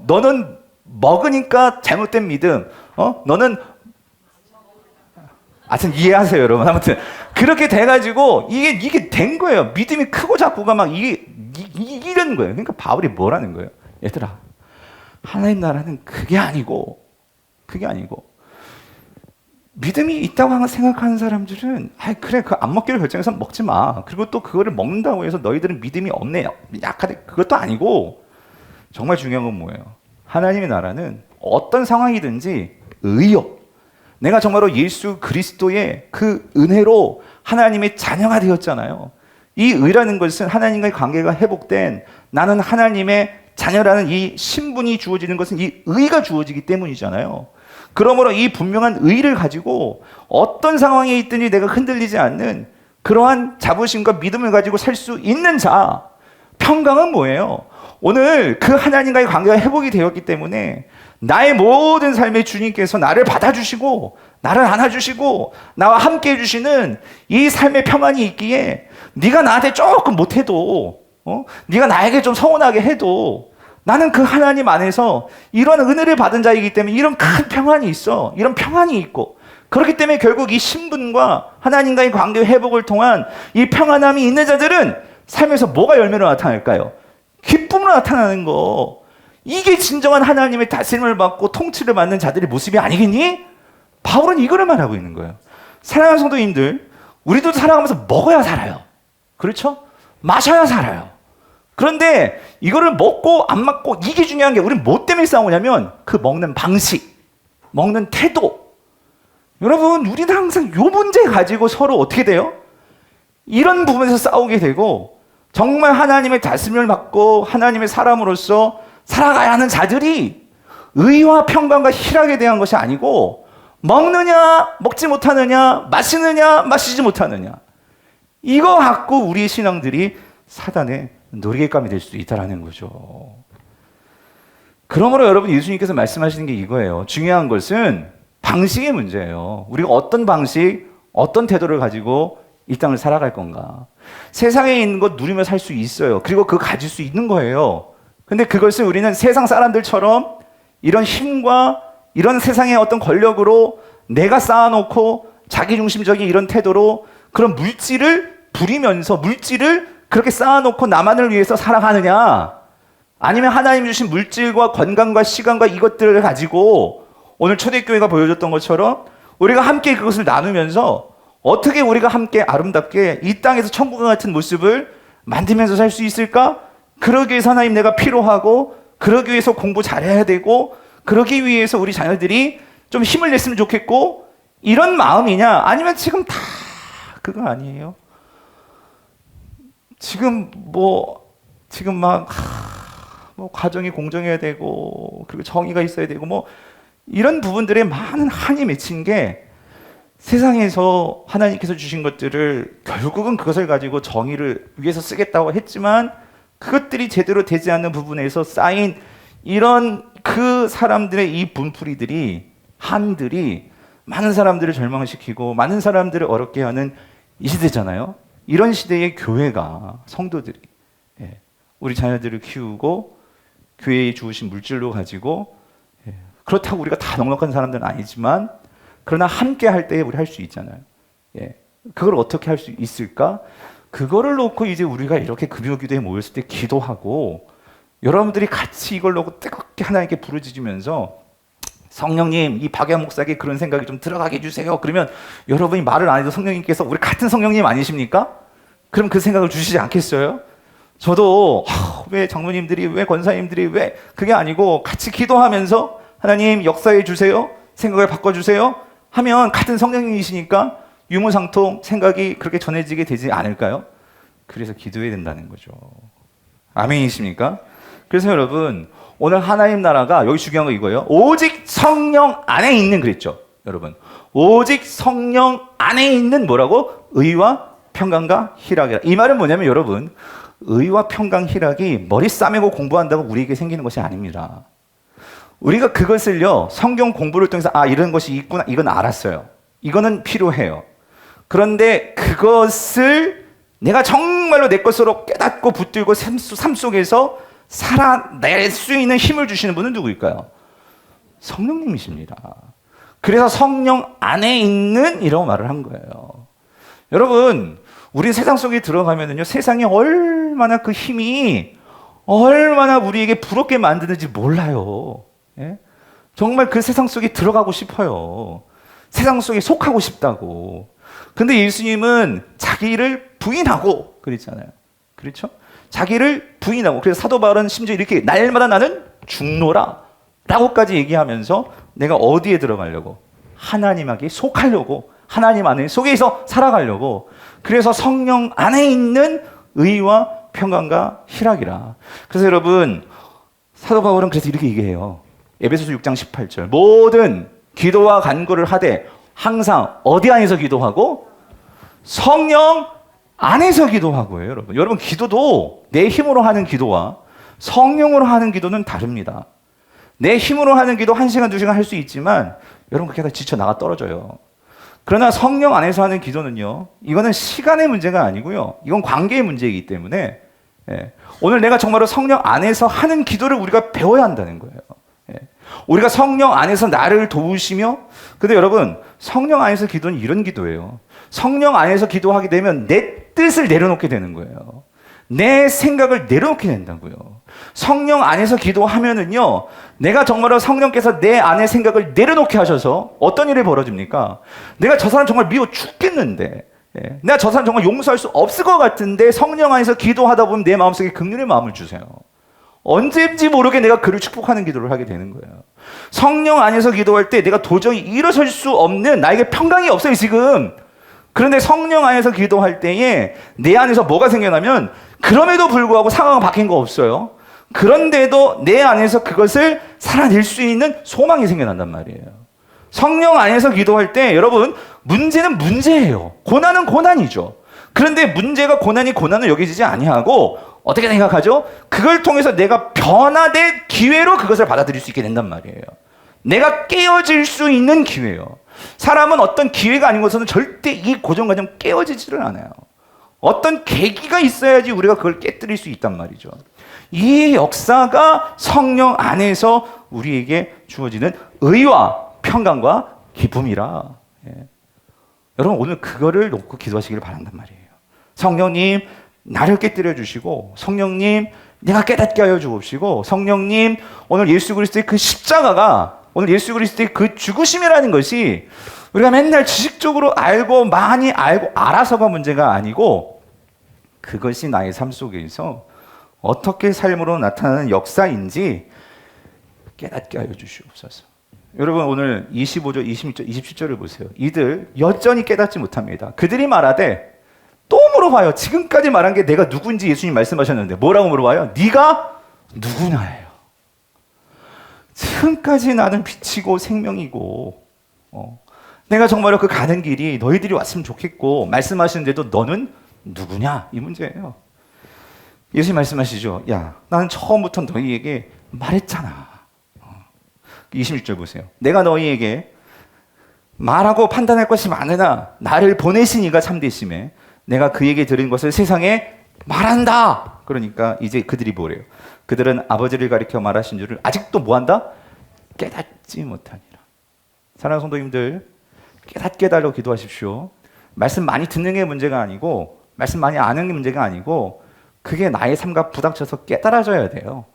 S1: 너는 먹으니까 잘못된 믿음, 너는 하여튼 이해하세요, 여러분. 아무튼 그렇게 돼가지고 이게 된 거예요. 믿음이 크고 작고가 막 이런 거예요. 그러니까 바울이 뭐라는 거예요? 얘들아, 하나님 나라는 그게 아니고 믿음이 있다고 생각하는 사람들은 그래 그 안 먹기로 결정해서 먹지 마. 그리고 또 그거를 먹는다고 해서 너희들은 믿음이 없네, 약하대, 그것도 아니고 정말 중요한 건 뭐예요? 하나님의 나라는 어떤 상황이든지 의요. 내가 정말로 예수 그리스도의 그 은혜로 하나님의 자녀가 되었잖아요. 이 의라는 것은 하나님과의 관계가 회복된 나는 하나님의
S2: 자녀라는 이 신분이 주어지는 것은 이 의가 주어지기 때문이잖아요. 그러므로 이 분명한 의를 가지고 어떤 상황에 있든지 내가 흔들리지 않는 그러한 자부심과 믿음을 가지고 살 수 있는 자, 평강은 뭐예요? 오늘 그 하나님과의 관계가 회복이 되었기 때문에 나의 모든 삶의 주님께서 나를 받아주시고 나를 안아주시고 나와 함께 해주시는 이 삶의 평안이 있기에 네가 나한테 조금 못해도 네가 나에게 좀 서운하게 해도 나는 그 하나님 안에서 이런 은혜를 받은 자이기 때문에 이런 큰 평안이 있어. 이런 평안이 있고 그렇기 때문에 결국 이 신분과 하나님과의 관계 회복을 통한 이 평안함이 있는 자들은 삶에서 뭐가 열매로 나타날까요? 기쁨으로 나타나는 거. 이게 진정한 하나님의 다스림을 받고 통치를 받는 자들의 모습이 아니겠니? 바울은 이거를 말하고 있는 거예요. 사랑하는 성도님들, 우리도 살아가면서 먹어야 살아요. 그렇죠? 마셔야 살아요. 그런데 이거를 먹고 안 먹고 이게 중요한 게 우리는 뭐 때문에 싸우냐면 그 먹는 방식, 먹는 태도. 여러분, 우리는 항상 요 문제 가지고 서로 어떻게 돼요? 이런 부분에서 싸우게 되고 정말 하나님의 다스림을 받고 하나님의 사람으로서 살아가야 하는 자들이 의와 평강과 희락에 대한 것이 아니고 먹느냐 먹지 못하느냐 마시느냐 마시지 못하느냐 이거 갖고 우리의 신앙들이 사단의 놀이개감이 될 수도 있다는 거죠. 그러므로 여러분 예수님께서 말씀하시는 게 이거예요. 중요한 것은 방식의 문제예요. 우리가 어떤 방식, 어떤 태도를 가지고 이 땅을 살아갈 건가. 세상에 있는 것 누리며 살 수 있어요. 그리고 그거 가질 수 있는 거예요. 근데 그것을 우리는 세상 사람들처럼 이런 힘과 이런 세상의 어떤 권력으로 내가 쌓아놓고 자기중심적인 이런 태도로 그런 물질을 부리면서 물질을 그렇게 쌓아놓고 나만을 위해서 살아가느냐, 아니면 하나님 주신 물질과 건강과 시간과 이것들을 가지고 오늘 초대교회가 보여줬던 것처럼 우리가 함께 그것을 나누면서 어떻게 우리가 함께 아름답게 이 땅에서 천국과 같은 모습을 만들면서 살 수 있을까? 그러기 위해서 하나님 내가 필요하고 그러기 위해서 공부 잘해야 되고 그러기 위해서 우리 자녀들이 좀 힘을 냈으면 좋겠고 이런 마음이냐? 아니면 지금 다 그거 아니에요? 지금 막 가정이 공정해야 되고 그리고 정의가 있어야 되고 뭐 이런 부분들에 많은 한이 맺힌 게 세상에서 하나님께서 주신 것들을 결국은 그것을 가지고 정의를 위해서 쓰겠다고 했지만 그것들이 제대로 되지 않는 부분에서 쌓인 이런 그 사람들의 이 분풀이들이 한들이 많은 사람들을 절망시키고 많은 사람들을 어렵게 하는 이 시대잖아요. 이런 시대의 교회가 성도들이 우리 자녀들을 키우고 교회에 주신 물질로 가지고 그렇다고 우리가 다 넉넉한 사람들은 아니지만 그러나 함께 할 때 우리 할 수 있잖아요. 그걸 어떻게 할 수 있을까? 그거를 놓고 이제 우리가 이렇게 금요기도에 모였을 때 기도하고 여러분들이 같이 이걸 놓고 뜨겁게 하나님께 부르짖으면서 성령님, 이 박양 목사에게 그런 생각이 좀 들어가게 해주세요. 그러면 여러분이 말을 안 해도 성령님께서 우리 같은 성령님 아니십니까? 그럼 그 생각을 주시지 않겠어요? 저도 왜 장로님들이 왜 권사님들이 왜 그게 아니고 같이 기도하면서 하나님 역사해 주세요. 생각을 바꿔주세요. 하면 같은 성령님이시니까 유무상통 생각이 그렇게 전해지게 되지 않을까요? 그래서 기도해야 된다는 거죠. 아멘이십니까? 그래서 여러분 오늘 하나님 나라가 여기 중요한 거 이거예요. 오직 성령 안에 있는 그랬죠. 여러분 오직 성령 안에 있는 뭐라고? 의와 평강과 희락이라. 이 말은 뭐냐면 여러분 의와 평강 희락이 머리 싸매고 공부한다고 우리에게 생기는 것이 아닙니다. 우리가 그것을요 성경 공부를 통해서 이런 것이 있구나 이건 알았어요. 이거는 필요해요. 그런데 그것을 내가 정말로 내 것으로 깨닫고 붙들고 삶 속에서 살아낼 수 있는 힘을 주시는 분은 누구일까요? 성령님이십니다. 그래서 성령 안에 있는 이라고 말을 한 거예요. 여러분 우리 세상 속에 들어가면은요 세상이 얼마나 그 힘이 얼마나 우리에게 부럽게 만드는지 몰라요. 정말 그 세상 속에 들어가고 싶어요. 세상 속에 속하고 싶다고. 근데 예수님은 자기를 부인하고 그랬잖아요. 그렇죠? 자기를 부인하고 그래서 사도 바울은 심지어 이렇게 날마다 나는 죽노라 라고까지 얘기하면서 내가 어디에 들어가려고? 하나님에게 속하려고 하나님 안에 속에서 살아가려고 그래서 성령 안에 있는 의와 평강과 희락이라. 그래서 여러분 사도 바울은 그래서 이렇게 얘기해요. 에베소서 6장 18절. 모든 기도와 간구를 하되 항상 어디 안에서 기도하고? 성령 안에서 기도하고요, 여러분. 여러분, 기도도 내 힘으로 하는 기도와 성령으로 하는 기도는 다릅니다. 내 힘으로 하는 기도 1시간, 2시간 할 수 있지만 여러분 그렇게 하다 지쳐 나가 떨어져요. 그러나 성령 안에서 하는 기도는요, 이거는 시간의 문제가 아니고요, 이건 관계의 문제이기 때문에 오늘 내가 정말로 성령 안에서 하는 기도를 우리가 배워야 한다는 거예요. 우리가 성령 안에서 나를 도우시며, 근데 여러분 성령 안에서 기도는 이런 기도예요. 성령 안에서 기도하게 되면 내 뜻을 내려놓게 되는 거예요. 내 생각을 내려놓게 된다고요. 성령 안에서 기도하면은요, 내가 정말로 성령께서 내 안의 생각을 내려놓게 하셔서 어떤 일이 벌어집니까? 내가 저 사람 정말 미워 죽겠는데, 내가 저 사람 정말 용서할 수 없을 것 같은데 성령 안에서 기도하다 보면 내 마음속에 긍휼의 마음을 주세요. 언제인지 모르게 내가 그를 축복하는 기도를 하게 되는 거예요. 성령 안에서 기도할 때 내가 도저히 일어설 수 없는, 나에게 평강이 없어요 지금. 그런데 성령 안에서 기도할 때에 내 안에서 뭐가 생겨나면, 그럼에도 불구하고 상황은 바뀐 거 없어요. 그런데도 내 안에서 그것을 살아낼 수 있는 소망이 생겨난단 말이에요. 성령 안에서 기도할 때 여러분, 문제는 문제예요. 고난은 고난이죠. 그런데 문제가 고난이 고난을 여기지 아니하고 어떻게 생각하죠? 그걸 통해서 내가 변화될 기회로 그것을 받아들일 수 있게 된단 말이에요. 내가 깨어질 수 있는 기회예요. 사람은 어떤 기회가 아닌 것은 절대 이 고정관념 깨어지지를 않아요. 어떤 계기가 있어야지 우리가 그걸 깨뜨릴 수 있단 말이죠. 이 역사가 성령 안에서 우리에게 주어지는 의와 평강과 기쁨이라. 여러분, 오늘 그거를 놓고 기도하시길 바란단 말이에요. 성령님, 나를 깨뜨려 주시고, 성령님, 내가 깨닫게 하여 주옵시고, 성령님, 오늘 예수 그리스도의 그 십자가가, 오늘 예수 그리스도의 그 죽으심이라는 것이 우리가 맨날 지식적으로 알고 많이 알고 알아서가 문제가 아니고, 그것이 나의 삶 속에서 어떻게 삶으로 나타나는 역사인지 깨닫게 하여 주시옵소서. 여러분, 오늘 25절, 26절, 27절을 보세요. 이들 여전히 깨닫지 못합니다. 그들이 말하되, 또 물어봐요. 지금까지 말한 게 내가 누구인지 예수님 말씀하셨는데 뭐라고 물어봐요? 네가 누구냐예요. 지금까지 나는 빛이고 생명이고, 내가 정말로 그 가는 길이 너희들이 왔으면 좋겠고 말씀하시는데도 너는 누구냐? 이 문제예요. 예수님 말씀하시죠. 야, 나는 처음부터 너희에게 말했잖아. 26절 보세요. 내가 너희에게 말하고 판단할 것이 많으나 나를 보내신 이가 참되심에 내가 그에게 들은 것을 세상에 말한다. 그러니까 이제 그들이 뭐래요? 그들은 아버지를 가리켜 말하신 줄을 아직도 뭐한다? 깨닫지 못하니라. 사랑하는 성도님들, 깨닫게 해달라고 기도하십시오. 말씀 많이 듣는 게 문제가 아니고, 말씀 많이 아는 게 문제가 아니고, 그게 나의 삶과 부닥쳐서 깨달아져야 돼요.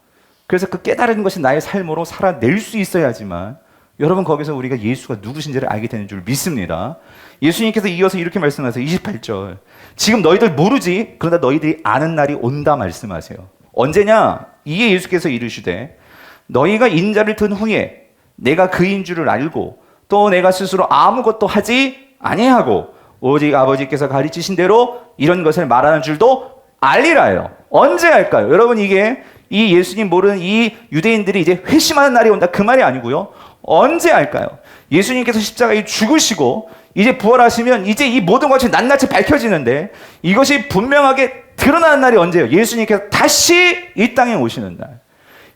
S2: 그래서 그 깨달은 것이 나의 삶으로 살아낼 수 있어야지만 여러분, 거기서 우리가 예수가 누구신지를 알게 되는 줄 믿습니다. 예수님께서 이어서 이렇게 말씀하세요. 28절. 지금 너희들 모르지? 그러나 너희들이 아는 날이 온다 말씀하세요. 언제냐? 이에 예수께서 이르시되 너희가 인자를 든 후에 내가 그인 줄을 알고 또 내가 스스로 아무것도 하지 아니하고 오직 아버지께서 가르치신 대로 이런 것을 말하는 줄도 알리라요. 언제 할까요? 여러분, 이게 이 예수님 모르는 이 유대인들이 이제 회심하는 날이 온다, 그 말이 아니고요. 언제 할까요? 예수님께서 십자가에 죽으시고 이제 부활하시면 이제 이 모든 것이 낱낱이 밝혀지는데, 이것이 분명하게 드러나는 날이 언제예요? 예수님께서 다시 이 땅에 오시는 날.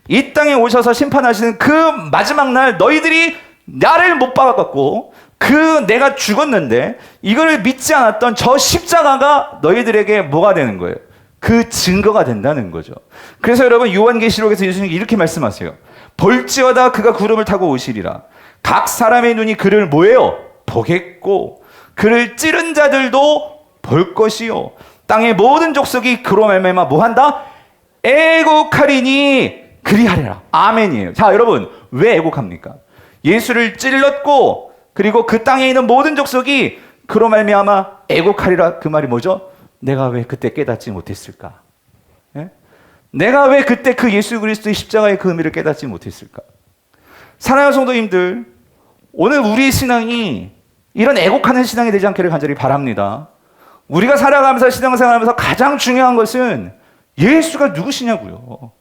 S2: 이 땅에 오셔서 심판하시는 그 마지막 날, 너희들이 나를 못 박았고 그 내가 죽었는데 이걸 믿지 않았던 저 십자가가 너희들에게 뭐가 되는 거예요? 그 증거가 된다는 거죠. 그래서 여러분, 요한계시록에서 예수님이 이렇게 말씀하세요. 볼지어다 그가 구름을 타고 오시리라. 각 사람의 눈이 그를 뭐예요? 보겠고 그를 찌른 자들도 볼 것이요 땅의 모든 족속이 그로 말미암아 뭐한다? 애곡하리니 그리하리라. 아멘이에요. 자, 여러분, 왜 애곡합니까? 예수를 찔렀고 그리고 그 땅에 있는 모든 족속이 그로 말미암아 애곡하리라. 그 말이 뭐죠? 내가 왜 그때 깨닫지 못했을까? 예? 내가 왜 그때 그 예수 그리스도의 십자가의 그 의미를 깨닫지 못했을까? 사랑하는 성도님들, 오늘 우리의 신앙이 이런 애곡하는 신앙이 되지 않기를 간절히 바랍니다. 우리가 살아가면서 신앙생활하면서 가장 중요한 것은 예수가 누구시냐고요.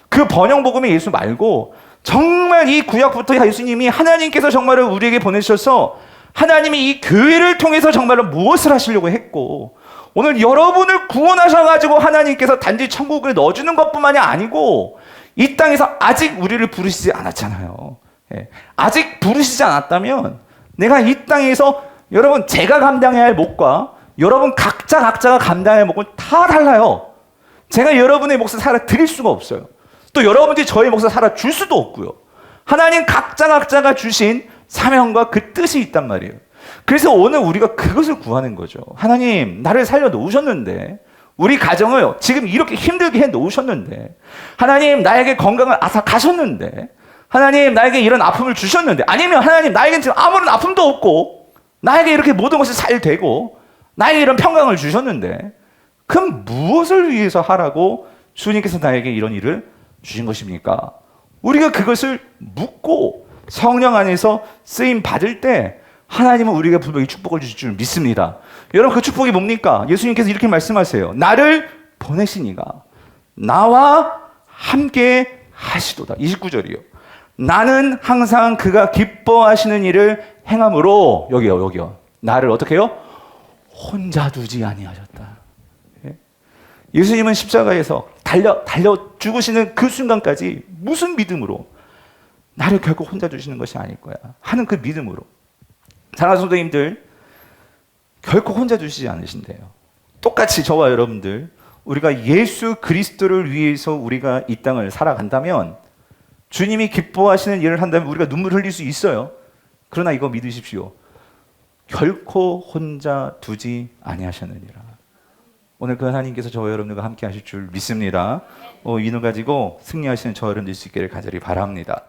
S2: 그 번영복음의 예수 말고 정말 이 구약부터 예수님이 하나님께서 정말로 우리에게 보내주셔서 하나님이 이 교회를 통해서 정말로 무엇을 하시려고 했고 오늘 여러분을 구원하셔가지고 하나님께서 단지 천국을 넣어주는 것뿐만이 아니고 이 땅에서 아직 우리를 부르시지 않았잖아요. 예. 아직 부르시지 않았다면 내가 이 땅에서 여러분 제가 감당해야 할 몫과 여러분 각자가 감당해야 할 몫은 다 달라요. 제가 여러분의 몫을 살아 드릴 수가 없어요. 또 여러분들이 저의 몫을 살아 줄 수도 없고요. 하나님 각자가 주신 사명과 그 뜻이 있단 말이에요. 그래서 오늘 우리가 그것을 구하는 거죠. 하나님, 나를 살려 놓으셨는데, 우리 가정을 지금 이렇게 힘들게 해 놓으셨는데, 하나님, 나에게 건강을 앗아가셨는데, 하나님, 나에게 이런 아픔을 주셨는데, 아니면 하나님, 나에겐 지금 아무런 아픔도 없고, 나에게 이렇게 모든 것이 잘 되고, 나에게 이런 평강을 주셨는데, 그럼 무엇을 위해서 하라고 주님께서 나에게 이런 일을 주신 것입니까? 우리가 그것을 묻고 성령 안에서 쓰임 받을 때 하나님은 우리가 분명히 축복을 주실 줄 믿습니다. 여러분 그 축복이 뭡니까? 예수님께서 이렇게 말씀하세요. 나를 보내시니가 나와 함께 하시도다. 29절이요. 나는 항상 그가 기뻐하시는 일을 행함으로 여기요. 나를 어떻게 해요? 혼자 두지 아니하셨다. 예수님은 십자가에서 달려 죽으시는 그 순간까지 무슨 믿음으로 나를 결코 혼자 두시는 것이 아닐 거야 하는 그 믿음으로 사랑하는 성도님들 결코 혼자 두시지 않으신대요. 똑같이 저와 여러분들 우리가 예수 그리스도를 위해서 우리가 이 땅을 살아간다면 주님이 기뻐하시는 일을 한다면 우리가 눈물 흘릴 수 있어요. 그러나 이거 믿으십시오. 결코 혼자 두지 아니하셨느니라. 오늘 그 하나님께서 저와 여러분들과 함께 하실 줄 믿습니다. 이 눈 가지고 승리하시는 저와 여러분들 수 있기를 간절히 바랍니다.